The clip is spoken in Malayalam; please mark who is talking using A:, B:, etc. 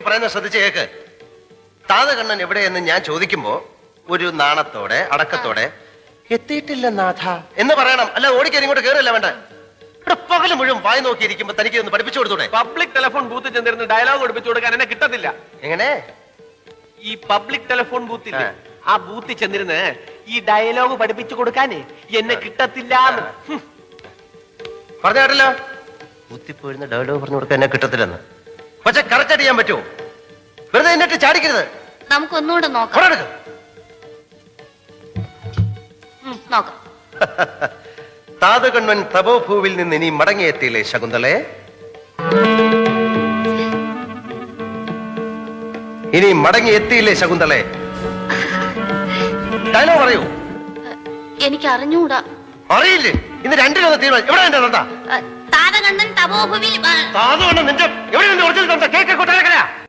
A: പറയുന്ന ശ്രദ്ധിച്ച് കേക്ക്. താതകണ്ണൻ എവിടെയെന്ന് ഞാൻ ചോദിക്കുമ്പോ ഒരു നാണത്തോടെ അടക്കത്തോടെ എത്തിയിട്ടില്ല നാഥ എന്ന് പറയണം. അല്ല ഓടിക്കാൻ ഇങ്ങോട്ട് കേറില്ല വേണ്ട. ഇവിടെ പകല് മുഴുവൻ വായി നോക്കിയിരിക്കുമ്പോ തനിക്ക് ഒന്ന് പഠിപ്പിച്ചു കൊടുത്തൂടെ?
B: പബ്ലിക് ടെലിഫോൺ ബൂത്തിൽ ചെന്നിരുന്ന് ഡയലോഗ് പഠിപ്പിച്ചു കൊടുക്കാൻ എന്നെ കിട്ടത്തില്ല.
A: എങ്ങനെ?
B: ഈ പബ്ലിക് ടെലിഫോൺ ബൂത്തിൽ ആ ബൂത്തിൽ ചെന്നിരുന്ന് ഈ ഡയലോഗ് പഠിപ്പിച്ചു കൊടുക്കാനേ എന്നെ കിട്ടത്തില്ല.
A: പറഞ്ഞ കേട്ടില്ല, ബൂത്തിപ്പോയിരുന്ന ഡയലോഗ് പറഞ്ഞു കൊടുക്കാൻ എന്നെ കിട്ടത്തില്ലെന്ന്. പക്ഷെ കറക്റ്റ് ചെയ്യാൻ പറ്റുമോ? വെറുതെ എന്നിട്ട് ചാടിക്കരുത്.
C: നമുക്കൊന്നുകൂടെ നോക്കാം. നോക്കാം.
A: താതകണ്ണൻ തപോഭൂവിൽ നിന്ന് ഇനി മടങ്ങിയെത്തിയില്ലേ ശകുന്തളെ? ഇനി മടങ്ങിയെത്തിയില്ലേ ശകുന്തളെ? ഡയലോഗ് പറയൂ.
C: എനിക്ക് അറിഞ്ഞൂടാ.
A: അറിയില്ലേ? ഇന്ന് രണ്ടിലൊന്ന് തീരുമാനം. എവിടെ എന്റെ തന്ത?
C: താതകണ്ണൻ തപോഭൂവിൽ.
A: താതകണ്ണൻ നിന്റെ എവിടെ ഒറിജിനൽ തന്ത? കേക്ക് കൊട്ടാരക്കര.